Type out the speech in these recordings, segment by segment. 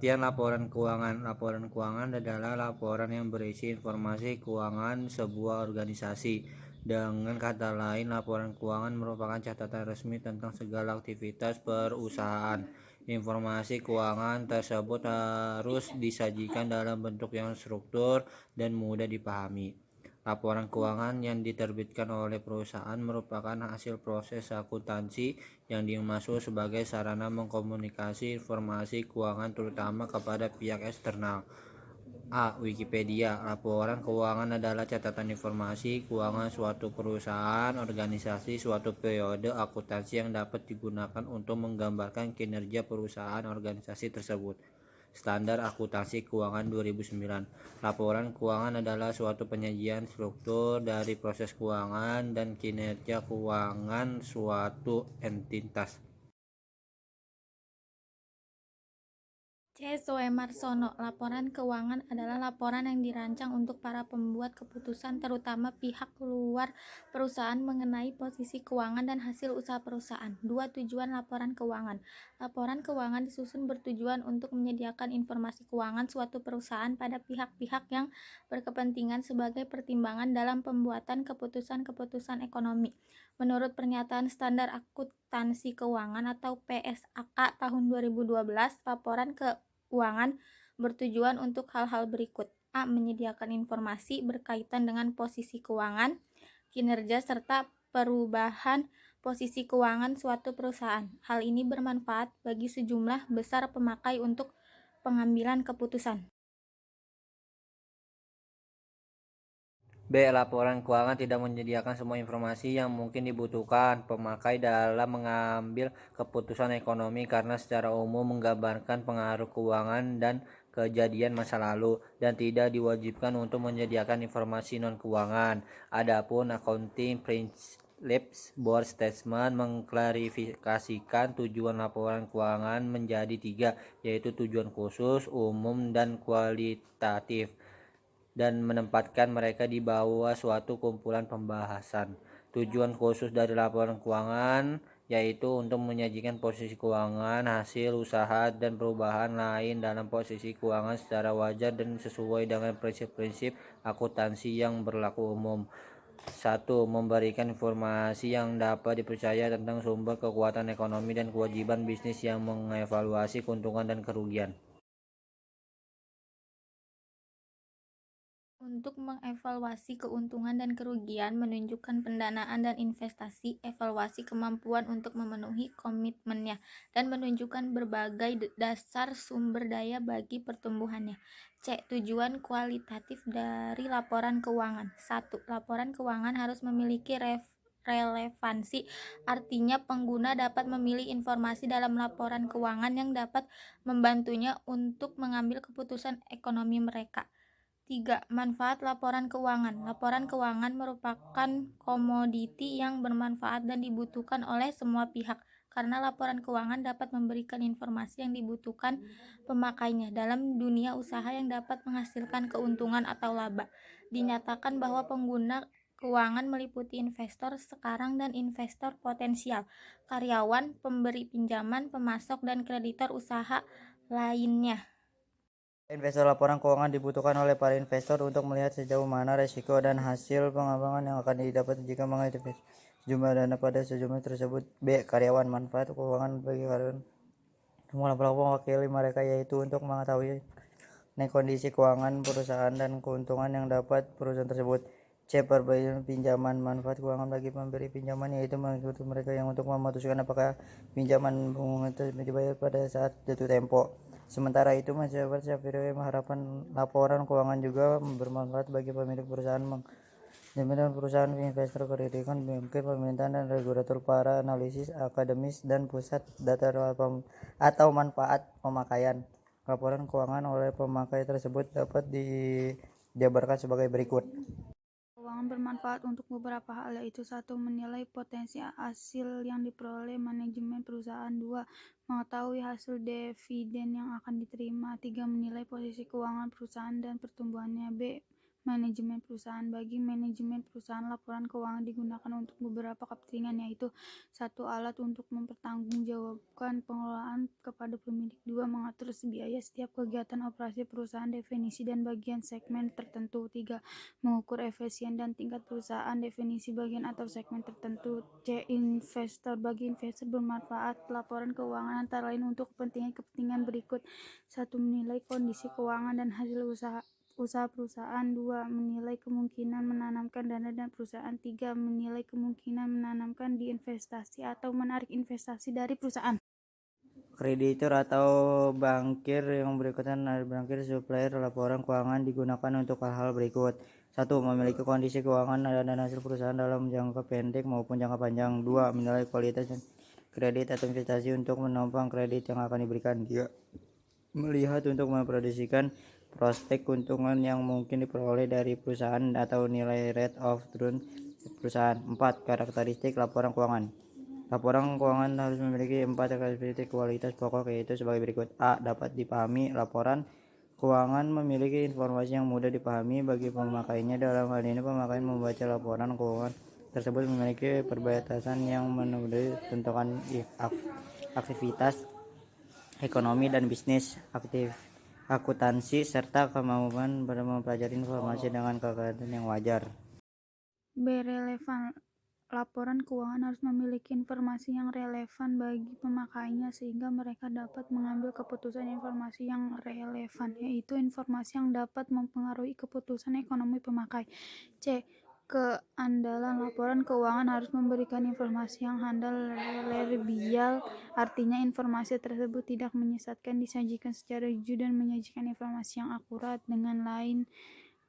Pengertian laporan keuangan. Laporan keuangan adalah laporan yang berisi informasi keuangan sebuah organisasi. Dengan kata lain, laporan keuangan merupakan catatan resmi tentang segala aktivitas perusahaan. Informasi keuangan tersebut harus disajikan dalam bentuk yang struktur dan mudah dipahami. Laporan keuangan yang diterbitkan oleh perusahaan merupakan hasil proses akuntansi yang dimaksud sebagai sarana mengkomunikasi informasi keuangan terutama kepada pihak eksternal. A. Wikipedia. Laporan keuangan adalah catatan informasi keuangan suatu perusahaan, organisasi, suatu periode akuntansi yang dapat digunakan untuk menggambarkan kinerja perusahaan organisasi tersebut. Standar Akuntansi Keuangan 2009. Laporan keuangan adalah suatu penyajian struktur dari proses keuangan dan kinerja keuangan suatu entitas. C. Soemarsono. Laporan keuangan adalah laporan yang dirancang untuk para pembuat keputusan, terutama pihak luar perusahaan mengenai posisi keuangan dan hasil usaha perusahaan. 2. Tujuan laporan keuangan. Laporan keuangan disusun bertujuan untuk menyediakan informasi keuangan suatu perusahaan pada pihak-pihak yang berkepentingan sebagai pertimbangan dalam pembuatan keputusan-keputusan ekonomi. Menurut Pernyataan Standar Akuntansi Keuangan atau PSAK tahun 2012, laporan keuangan bertujuan untuk hal-hal berikut. A. Menyediakan informasi berkaitan dengan posisi keuangan, kinerja, serta perubahan posisi keuangan suatu perusahaan. Hal ini bermanfaat bagi sejumlah besar pemakai untuk pengambilan keputusan. B. Laporan keuangan tidak menyediakan semua informasi yang mungkin dibutuhkan pemakai dalam mengambil keputusan ekonomi karena secara umum menggambarkan pengaruh keuangan dan kejadian masa lalu dan tidak diwajibkan untuk menyediakan informasi non-keuangan. Adapun Accounting Principles Board Statement mengklarifikasikan tujuan laporan keuangan menjadi 3, yaitu tujuan khusus, umum, dan kualitatif, dan menempatkan mereka di bawah suatu kumpulan pembahasan. Tujuan khusus dari laporan keuangan yaitu untuk menyajikan posisi keuangan, hasil usaha, dan perubahan lain dalam posisi keuangan secara wajar dan sesuai dengan prinsip-prinsip akuntansi yang berlaku umum. 1. Memberikan informasi yang dapat dipercaya tentang sumber kekuatan ekonomi dan kewajiban bisnis yang mengevaluasi keuntungan dan kerugian. Untuk mengevaluasi keuntungan dan kerugian, menunjukkan pendanaan dan investasi, evaluasi kemampuan untuk memenuhi komitmennya, dan menunjukkan berbagai dasar sumber daya bagi pertumbuhannya. C. Tujuan kualitatif dari laporan keuangan. 1. Laporan keuangan harus memiliki relevansi, artinya pengguna dapat memilih informasi dalam laporan keuangan yang dapat membantunya untuk mengambil keputusan ekonomi mereka. 3. Manfaat laporan keuangan. Laporan keuangan merupakan komoditi yang bermanfaat dan dibutuhkan oleh semua pihak, karena laporan keuangan dapat memberikan informasi yang dibutuhkan pemakainya dalam dunia usaha yang dapat menghasilkan keuntungan atau laba. Dinyatakan bahwa pengguna keuangan meliputi investor sekarang dan investor potensial, karyawan, pemberi pinjaman, pemasok, dan kreditor usaha lainnya. Investor laporan keuangan dibutuhkan oleh para investor untuk melihat sejauh mana resiko dan hasil pengembangan yang akan didapat jika menginvestasi sejumlah dana pada sejumlah tersebut. B. Karyawan. Manfaat keuangan bagi karyawan semua pelaku mewakili mereka, yaitu untuk mengetahui kondisi keuangan perusahaan dan keuntungan yang dapat perusahaan tersebut. C. Perbaikan pinjaman. Manfaat keuangan bagi pemberi pinjaman, yaitu mengikuti mereka yang untuk memutuskan apakah pinjaman bunga tersebut dibayar pada saat jatuh tempo. Sementara itu, masyarakat Shapiro mengharapkan laporan keuangan juga bermanfaat bagi pemilik perusahaan, jaminan perusahaan, investor, pendidikan, mungkin pemerintahan dan regulator, para analisis akademis, dan pusat data atau manfaat pemakaian laporan keuangan oleh pemakai tersebut dapat dijabarkan sebagai berikut. Keuangan bermanfaat untuk beberapa hal, yaitu 1. Menilai potensi hasil yang diperoleh manajemen perusahaan. 2. Mengetahui hasil dividen yang akan diterima. 3. Menilai posisi keuangan perusahaan dan pertumbuhannya. B. manajemen perusahaan. Bagi manajemen perusahaan, laporan keuangan digunakan untuk beberapa kepentingan, yaitu 1. Alat untuk mempertanggungjawabkan pengelolaan kepada pemilik. 2. Mengatur biaya setiap kegiatan operasi perusahaan, definisi dan bagian segmen tertentu. 3. Mengukur efisien dan tingkat perusahaan, definisi bagian atau segmen tertentu. C. Investor. Bagi investor bermanfaat, laporan keuangan antara lain untuk kepentingan berikut. 1. Menilai kondisi keuangan dan hasil usaha perusahaan. 2. Menilai kemungkinan menanamkan dana dan perusahaan. 3. Menilai kemungkinan menanamkan di investasi atau menarik investasi dari perusahaan. Kreditur atau bankir yang berikutnya bankir supplier. Laporan keuangan digunakan untuk hal-hal berikut. 1. Memiliki kondisi keuangan dan hasil perusahaan dalam jangka pendek maupun jangka panjang. 2. Menilai kualitas kredit atau investasi untuk menopang kredit yang akan diberikan. 3. Melihat untuk memprediksikan prospek keuntungan yang mungkin diperoleh dari perusahaan atau nilai rate of return perusahaan. 4. Karakteristik laporan keuangan. Laporan keuangan harus memiliki 4 karakteristik kualitas pokok, yaitu sebagai berikut. A. Dapat dipahami. Laporan keuangan memiliki informasi yang mudah dipahami bagi pemakainya. Dalam hal ini, pemakai membaca laporan keuangan tersebut memiliki perbatasan yang memenuhi tentukan aktivitas ekonomi dan bisnis, akuntansi, serta kemampuan mempelajari informasi dengan kegiatan yang wajar. B. Relevan. Laporan keuangan harus memiliki informasi yang relevan bagi pemakainya sehingga mereka dapat mengambil keputusan. Informasi yang relevan yaitu informasi yang dapat mempengaruhi keputusan ekonomi pemakai. C. Keandalan. Laporan keuangan harus memberikan informasi yang handal, reliable, artinya informasi tersebut tidak menyesatkan, disajikan secara jujur, dan menyajikan informasi yang akurat. Dengan lain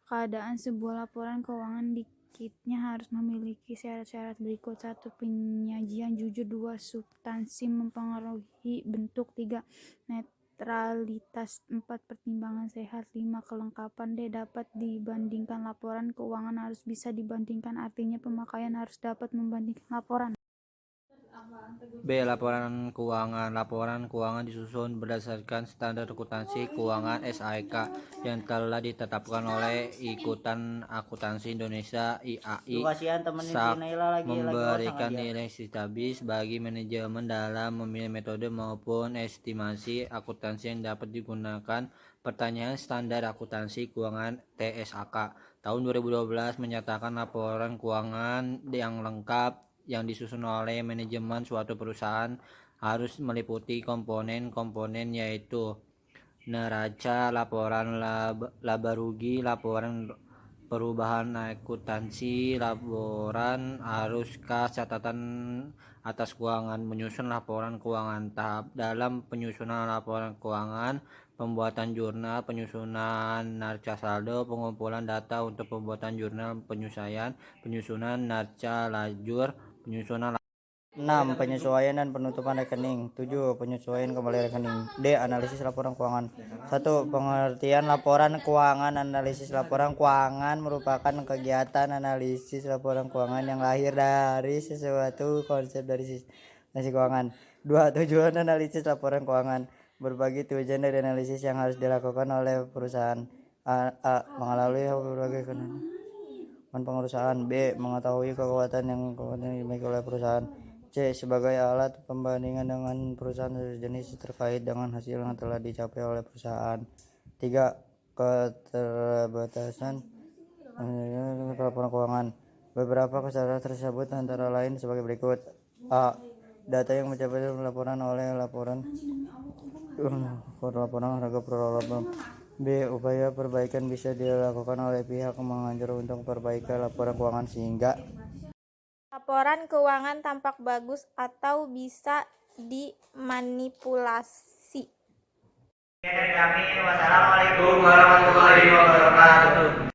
keadaan, sebuah laporan keuangan dikitnya harus memiliki syarat-syarat berikut. 1. Penyajian jujur. 2. Substansi mempengaruhi bentuk. 3. Netralitas. 4. Pertimbangan sehat. 5. Kelengkapan. D. Dapat dibandingkan. Laporan keuangan harus bisa dibandingkan, artinya pemakaian harus dapat membandingkan laporan. B. Laporan keuangan. Laporan keuangan disusun berdasarkan standar akuntansi keuangan (SAIK) yang telah ditetapkan oleh Ikutan Akuntansi Indonesia (IAI). SAK memberikan nilai statis bagi manajemen dalam memilih metode maupun estimasi akuntansi yang dapat digunakan. Pertanyaan Standar Akuntansi Keuangan (TSAK) tahun 2012 menyatakan laporan keuangan yang lengkap yang disusun oleh manajemen suatu perusahaan harus meliputi komponen-komponen, yaitu neraca, laporan laba rugi, laporan perubahan akuntansi, laporan arus kas, catatan atas keuangan. Menyusun laporan keuangan. Tahap dalam penyusunan laporan keuangan: pembuatan jurnal, penyusunan neraca saldo, pengumpulan data untuk pembuatan jurnal, penyusunan neraca lajur, penyusunan 6. Penyesuaian dan penutupan rekening. 7. Penyesuaian kembali rekening. D. Analisis laporan keuangan. 1. Pengertian laporan keuangan. Analisis laporan keuangan merupakan kegiatan analisis laporan keuangan yang lahir dari sesuatu konsep dari sistem keuangan. 2. Tujuan analisis laporan keuangan. Berbagai tujuan dari analisis yang harus dilakukan oleh perusahaan. A. Melalui berbagai pengurusan. B. Mengetahui kekuatan yang dimiliki oleh perusahaan. C. Sebagai alat pembandingan dengan perusahaan sejenis terkait dengan hasil yang telah dicapai oleh perusahaan. 3. Keterbatasan laporan keuangan. Beberapa kesalahan tersebut antara lain sebagai berikut. A. Data yang mencapai laporan oleh laporan harga per. B. Upaya perbaikan bisa dilakukan oleh pihak mengajar untuk perbaikan laporan keuangan sehingga Laporan keuangan tampak bagus atau bisa dimanipulasi. Wassalamualaikum warahmatullahi wabarakatuh.